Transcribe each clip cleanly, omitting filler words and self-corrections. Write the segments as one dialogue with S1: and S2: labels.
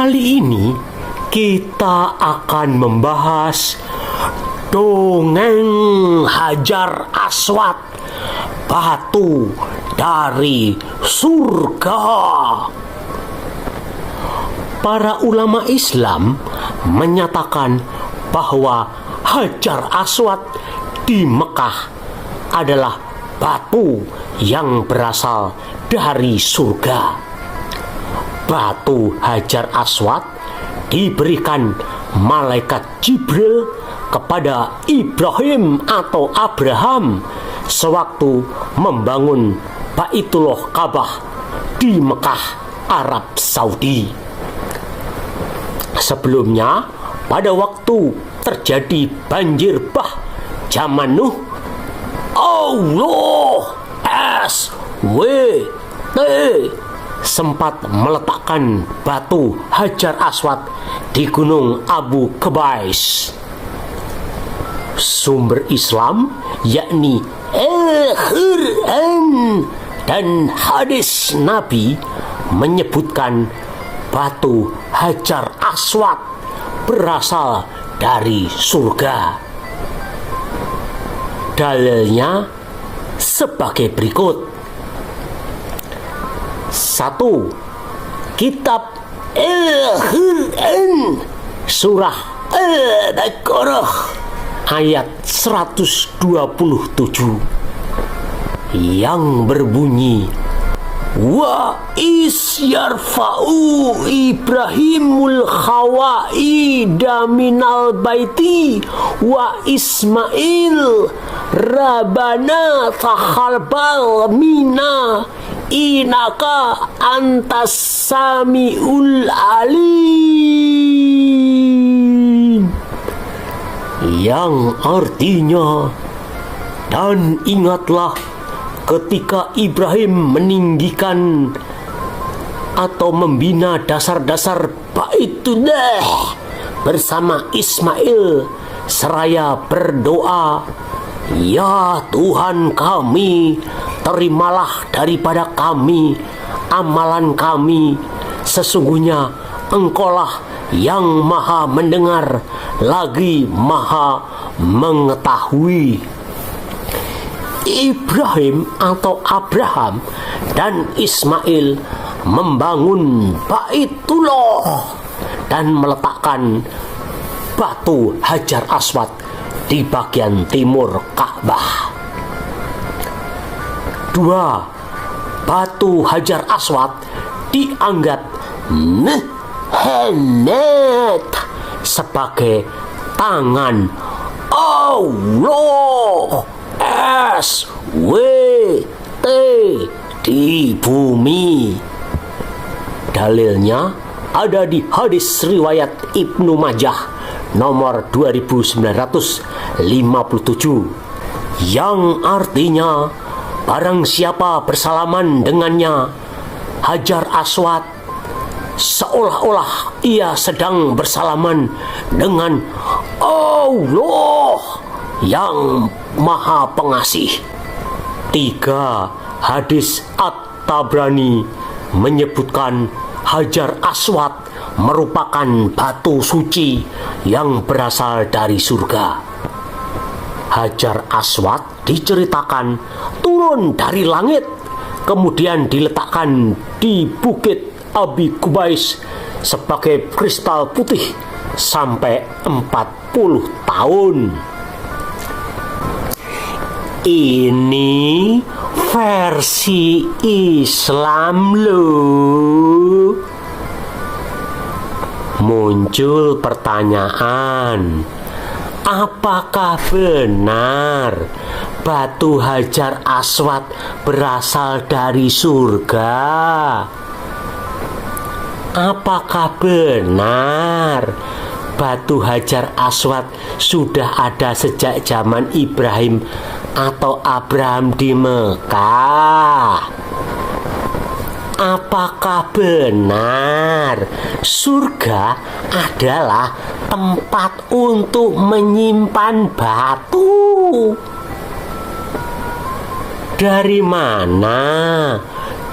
S1: Kali ini kita akan membahas dongeng Hajar Aswad, batu dari surga. Para ulama Islam menyatakan bahwa Hajar Aswad di Mekah adalah batu yang berasal dari surga. Batu Hajar Aswad diberikan malaikat Jibril kepada Ibrahim atau Abraham sewaktu membangun Baitullah Ka'bah di Mekah, Arab Saudi. Sebelumnya, pada waktu terjadi banjir bah zaman Nuh, Allah SWT sempat meletakkan batu Hajar Aswad di Gunung Abu Qubais. Sumber Islam yakni Al-Quran dan hadis Nabi menyebutkan batu Hajar Aswad berasal dari surga. Dalilnya sebagai berikut. 1. Kitab Al-Quran surah Al-Baqarah ayat 127 yang berbunyi, wa is yarfa'u Ibrahimul khawaida minal baiti wa Ismail Rabbana takhabbal minna innaka antas samiul alim, yang artinya, dan ingatlah ketika Ibrahim meninggikan atau membina dasar-dasar Baitullah bersama Ismail seraya berdoa, ya Tuhan kami, terimalah daripada kami amalan kami, sesungguhnya Engkaulah yang maha mendengar lagi maha mengetahui. Ibrahim atau Abraham dan Ismail membangun Baitullah dan meletakkan batu Hajar Aswad di bagian timur Ka'bah. 2. Batu Hajar Aswad dianggap Muhammad sebagai tangan Allah SWT di bumi. Dalilnya ada di hadis riwayat Ibnu Majah nomor 2957 yang artinya, barang siapa bersalaman dengannya, Hajar Aswad, seolah-olah ia sedang bersalaman dengan Allah yang Maha Pengasih. 3. Hadis At-Tabrani menyebutkan Hajar Aswad merupakan batu suci yang berasal dari surga. Hajar Aswad diceritakan turun dari langit, kemudian diletakkan di bukit Abi Qubais sebagai kristal putih sampai 40 tahun. Ini versi Islam loh. Muncul pertanyaan, apakah benar batu Hajar Aswad berasal dari surga? Apakah benar batu Hajar Aswad sudah ada sejak zaman Ibrahim atau Abraham di Mekah? Apakah benar surga adalah tempat untuk menyimpan batu? Dari mana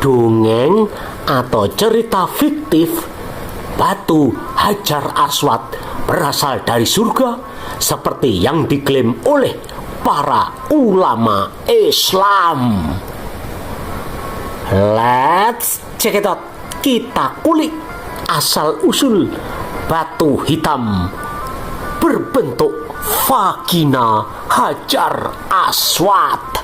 S1: dongeng atau cerita fiktif batu batu Hajar Aswad berasal dari surga seperti yang diklaim oleh para ulama Islam? Let's check it out. Kita kulik asal-usul batu hitam berbentuk vagina Hajar Aswad.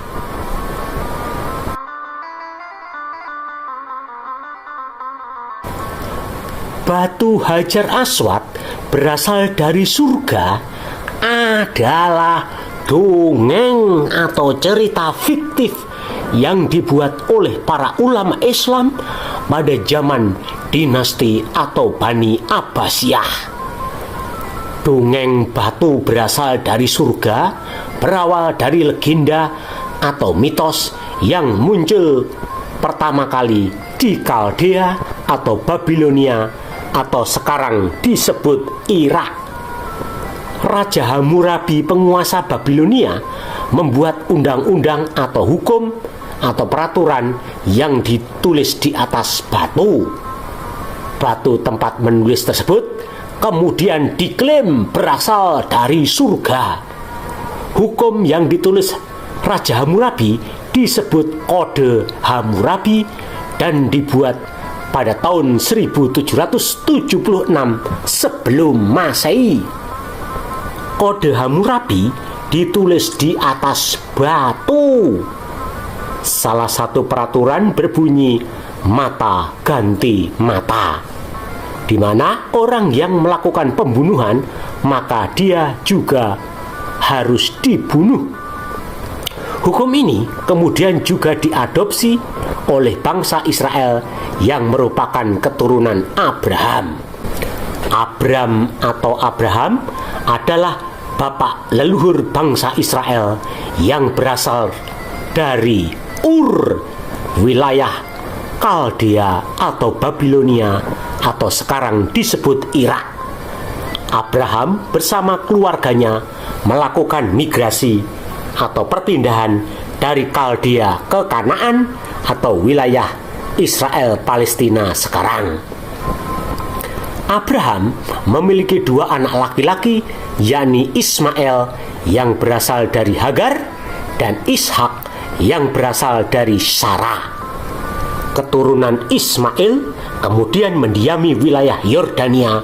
S1: Batu Hajar Aswad berasal dari surga adalah dongeng atau cerita fiktif yang dibuat oleh para ulama Islam pada zaman dinasti atau Bani Abbasiyah. Dongeng batu berasal dari surga berawal dari legenda atau mitos yang muncul pertama kali di Kaldea atau Babilonia atau sekarang disebut Irak. Raja Hammurabi, penguasa Babilonia, membuat undang-undang atau hukum atau peraturan yang ditulis di atas batu. Batu tempat menulis tersebut kemudian diklaim berasal dari surga. Hukum yang ditulis Raja Hammurabi disebut Kode Hammurabi dan dibuat pada tahun 1776 sebelum Masehi. Kode Hammurabi ditulis di atas batu. Salah satu peraturan berbunyi mata ganti mata, di mana orang yang melakukan pembunuhan maka dia juga harus dibunuh. Hukum ini kemudian juga diadopsi oleh bangsa Israel yang merupakan keturunan Abraham. Abram atau Abraham adalah bapak leluhur bangsa Israel yang berasal dari Ur, wilayah Kaldea atau Babilonia atau sekarang disebut Irak. Abraham bersama keluarganya melakukan migrasi atau perpindahan dari Kaldea ke Kanaan atau wilayah Israel Palestina sekarang. Abraham memiliki dua anak laki-laki, yakni Ismail yang berasal dari Hagar dan Ishak yang berasal dari Sarah. Keturunan Ismail kemudian mendiami wilayah Yordania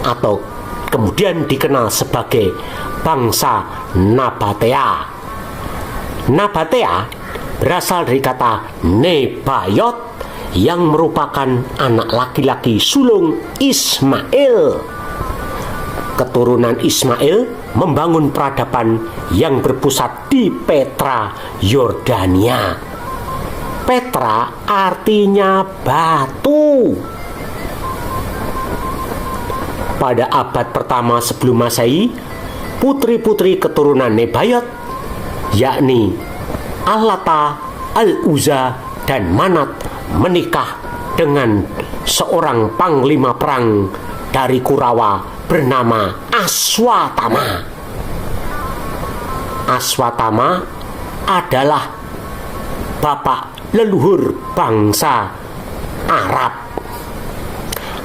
S1: atau kemudian dikenal sebagai bangsa Nabatea. Nabatea berasal dari kata Nebayot yang merupakan anak laki-laki sulung Ismail. Keturunan Ismail membangun peradaban yang berpusat di Petra, Yordania. Petra artinya batu. Pada abad pertama sebelum Masehi, putri-putri keturunan Nebayot, yakni Allata, Al-Uzza, dan Manat, menikah dengan seorang panglima perang dari Kurawa bernama Aswatama. Aswatama adalah bapak leluhur bangsa Arab.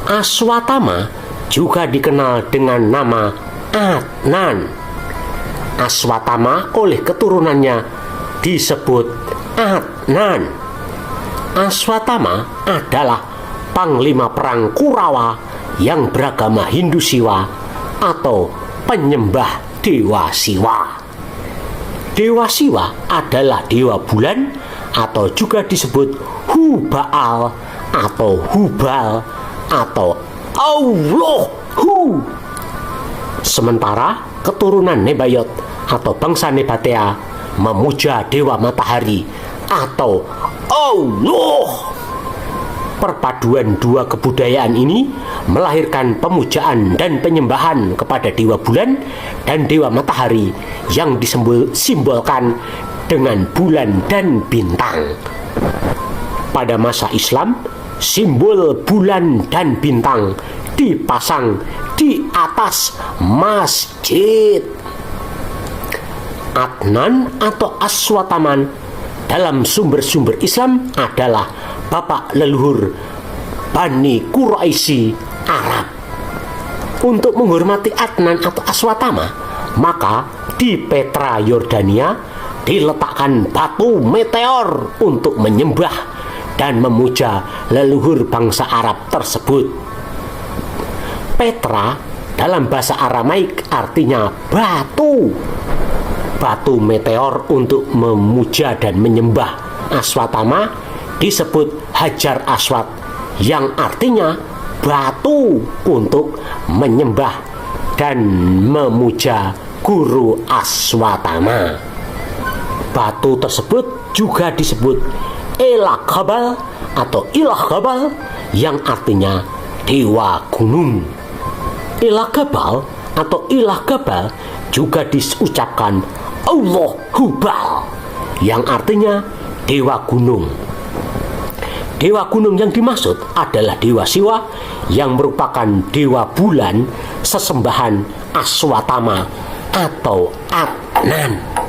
S1: Aswatama juga dikenal dengan nama Adnan. Aswatama oleh keturunannya disebut Adnan. Aswatama adalah panglima perang Kurawa yang beragama Hindu Siwa atau penyembah Dewa Siwa. Dewa Siwa adalah dewa bulan atau juga disebut Hubaal atau Hubal atau Allah Hu. Sementara keturunan Nebayot atau bangsa Nabatea memuja dewa matahari atau Allah. Perpaduan dua kebudayaan ini melahirkan pemujaan dan penyembahan kepada dewa bulan dan dewa matahari yang disimbolkan dengan bulan dan bintang. Pada masa Islam, simbol bulan dan bintang dipasang di atas masjid. Adnan atau Aswataman dalam sumber-sumber Islam adalah bapak leluhur Bani Quraisy Arab. Untuk menghormati Adnan atau Aswatama, maka di Petra Yordania diletakkan batu meteor untuk menyembah dan memuja leluhur bangsa Arab tersebut. Petra dalam bahasa Aramaik artinya batu. Batu meteor untuk memuja dan menyembah Aswatama disebut Hajar Aswad yang artinya batu untuk menyembah dan memuja guru Aswatama. Batu tersebut juga disebut Elagabal atau Ilahgabal yang artinya dewa gunung. Elagabal atau Ilahgabal juga diucapkan Allah Hubal yang artinya dewa gunung. Dewa gunung yang dimaksud adalah Dewa Siwa yang merupakan dewa bulan sesembahan Aswatama atau Adnan.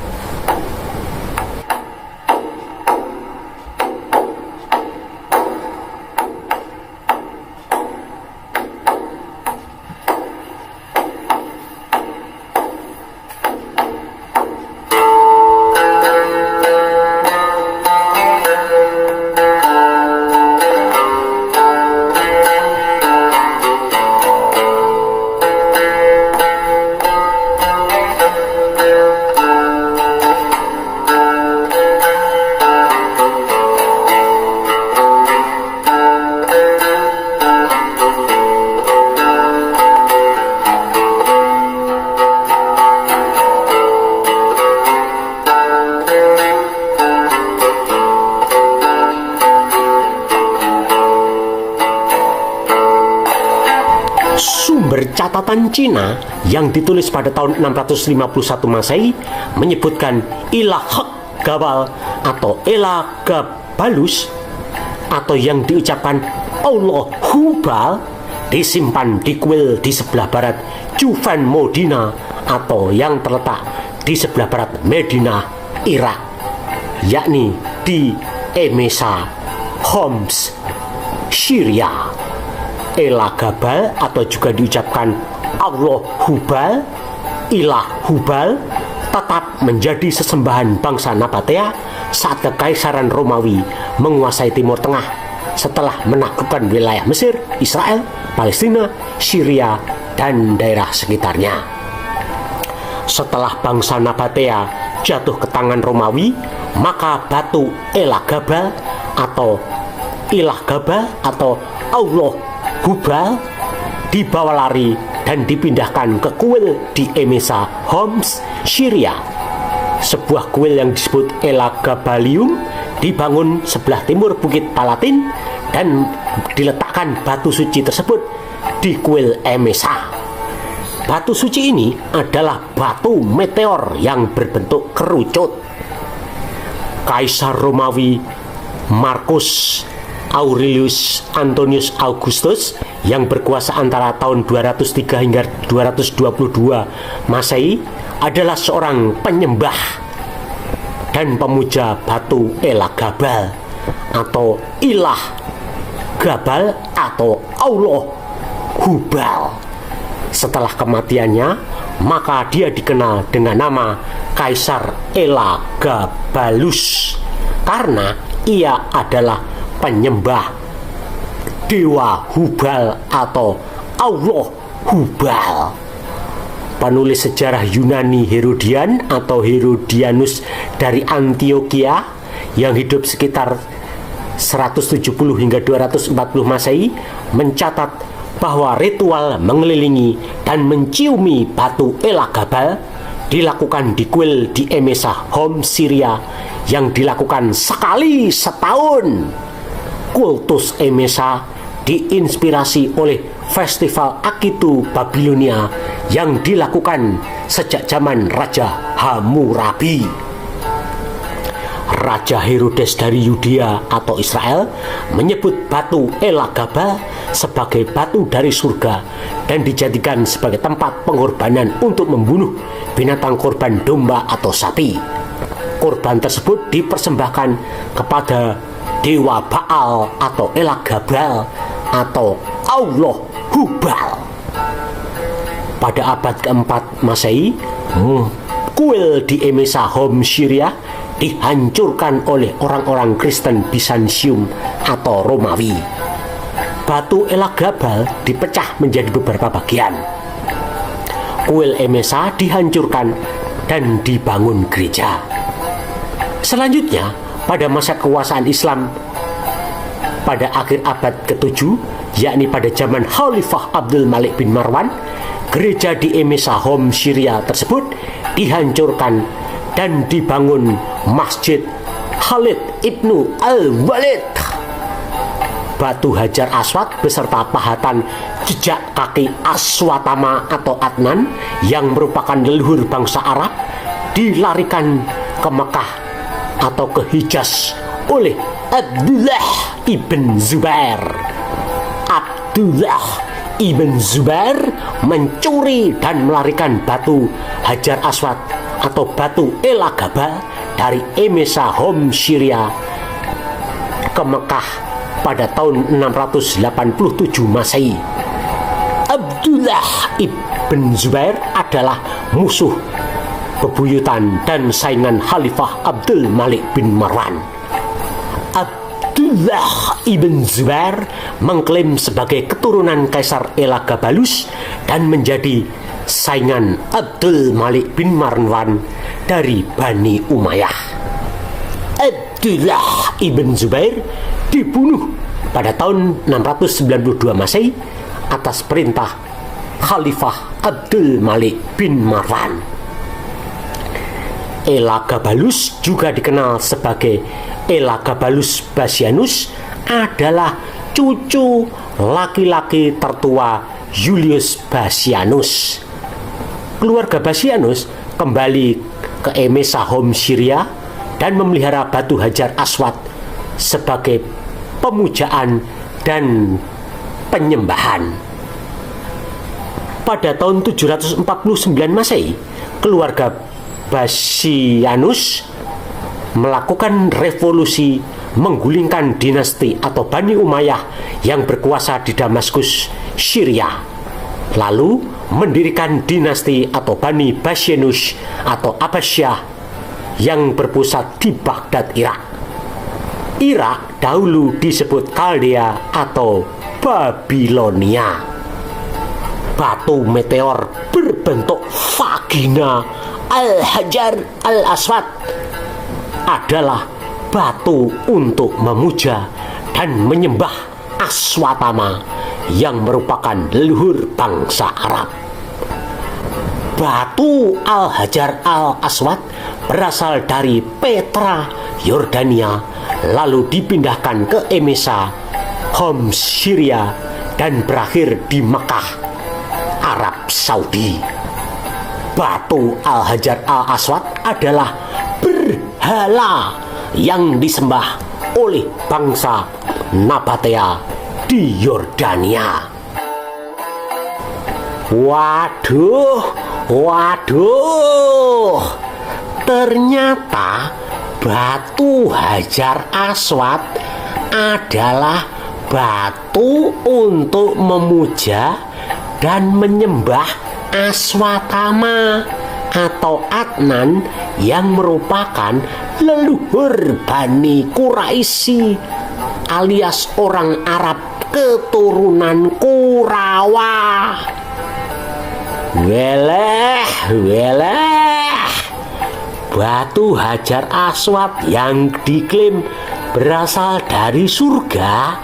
S1: Catatan Cina yang ditulis pada tahun 651 Masehi menyebutkan Ilahgabal atau Elagabalus atau yang diucapkan Allah Hubal disimpan di kuil di sebelah barat Juvan Modina atau yang terletak di sebelah barat Medina, Irak, yakni di Emesa, Homs, Syria. Elagabal atau juga diucapkan Allah Hubal, Ilah Hubal tetap menjadi sesembahan bangsa Nabatea saat Kekaisaran Romawi menguasai Timur Tengah setelah menaklukkan wilayah Mesir, Israel, Palestina, Syria, dan daerah sekitarnya. Setelah bangsa Nabatea jatuh ke tangan Romawi, maka batu Elagabal atau Ilahgabal atau Allah Hubal dibawa lari dan dipindahkan ke kuil di Emesa, Homs, Syria. Sebuah kuil yang disebut Elagabalium dibangun sebelah timur Bukit Palatin dan diletakkan batu suci tersebut di kuil Emesa. Batu suci ini adalah batu meteor yang berbentuk kerucut. Kaisar Romawi Marcus Aurelius Antonius Augustus yang berkuasa antara tahun 203 hingga 222 Masehi adalah seorang penyembah dan pemuja batu Elagabal atau Ilah Gabal atau Allah Hubal. Setelah kematiannya, maka dia dikenal dengan nama Kaisar Elagabalus karena ia adalah penyembah Dewa Hubal atau Allah Hubal. Penulis sejarah Yunani Herodian atau Herodianus dari Antioquia yang hidup sekitar 170 hingga 240 Masehi mencatat bahwa ritual mengelilingi dan menciumi batu Elagabal dilakukan di kuil di Emesa, Homs, Syria yang dilakukan sekali setahun. Kultus Emesa diinspirasi oleh festival Akitu Babilonia yang dilakukan sejak zaman Raja Hammurabi. Raja Herodes dari Yudea atau Israel menyebut batu Elagabal sebagai batu dari surga dan dijadikan sebagai tempat pengorbanan untuk membunuh binatang korban domba atau sapi. Korban tersebut dipersembahkan kepada Dewa Baal atau Elagabal atau Allah Hubal. pada abad keempat Masehi, kuil di Emesa Hom Syria dihancurkan oleh orang-orang Kristen Bizantium atau Romawi. Batu Elagabal dipecah menjadi beberapa bagian. Kuil Emesa dihancurkan dan dibangun gereja. Selanjutnya, pada masa kekuasaan Islam pada akhir abad ke-7, yakni pada zaman Khalifah Abdul Malik bin Marwan, gereja di Emesa Hom Syria tersebut dihancurkan dan dibangun Masjid Khalid ibnu Al-Walid. Batu Hajar Aswad beserta pahatan jejak kaki Aswatama atau Adnan yang merupakan leluhur bangsa Arab dilarikan ke Mekah atau ke Hijaz oleh Abdullah ibn Zubair. Abdullah ibn Zubair mencuri dan melarikan batu Hajar Aswad atau batu Elagabal dari Emesa Hom Syria ke Mekah pada tahun 687 Masehi. Abdullah ibn Zubair adalah musuh bebuyutan dan saingan Khalifah Abdul Malik bin Marwan. Abdullah ibn Zubair mengklaim sebagai keturunan Kaisar Elagabalus dan menjadi saingan Abdul Malik bin Marwan dari Bani Umayyah. Abdullah ibn Zubair dibunuh pada tahun 692 Masehi atas perintah Khalifah Abdul Malik bin Marwan. Elagabalus, juga dikenal sebagai Elagabalus Bassianus, adalah cucu laki-laki tertua Julius Bassianus. Keluarga Bassianus kembali ke Emesa Hom Syria dan memelihara batu Hajar Aswad sebagai pemujaan dan penyembahan. Pada tahun 749 Masehi, keluarga Bassianus melakukan revolusi menggulingkan dinasti atau Bani Umayyah yang berkuasa di Damaskus, Syria, lalu mendirikan dinasti atau Bani Bassianus atau Abbasiyah yang berpusat di Baghdad, Irak. Irak dahulu disebut Kaldea atau Babilonia. Batu meteor berbentuk vagina Al-Hajar Al-Aswad adalah batu untuk memuja dan menyembah Aswatama yang merupakan leluhur bangsa Arab. Batu Al-Hajar Al-Aswad berasal dari Petra, Yordania, lalu dipindahkan ke Emesa Hom Syria dan berakhir di Mekah, Arab Saudi. Batu Al-Hajar Al-Aswad adalah berhala yang disembah oleh bangsa Nabatea di Yordania. Waduh, ternyata batu Hajar Aswad adalah batu untuk memuja dan menyembah Aswatama atau Adnan yang merupakan leluhur Bani Quraisy alias orang Arab keturunan Qurawa. Weleh, batu Hajar Aswad yang diklaim berasal dari surga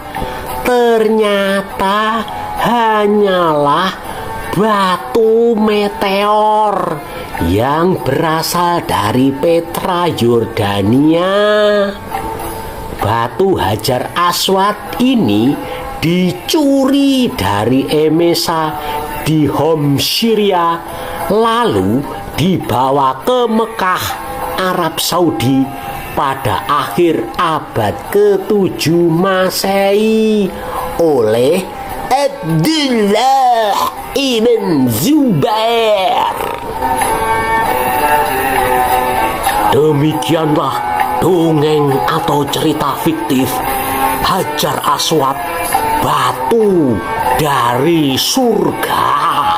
S1: ternyata hanyalah batu meteor yang berasal dari Petra, Yordania. Batu Hajar Aswad ini dicuri dari Emesa di Hom Syria, lalu dibawa ke Mekah, Arab Saudi pada akhir abad ke-7 Masehi oleh Abdullah ibn Zubair. Demikianlah dongeng atau cerita fiktif Hajar Aswad, batu dari surga.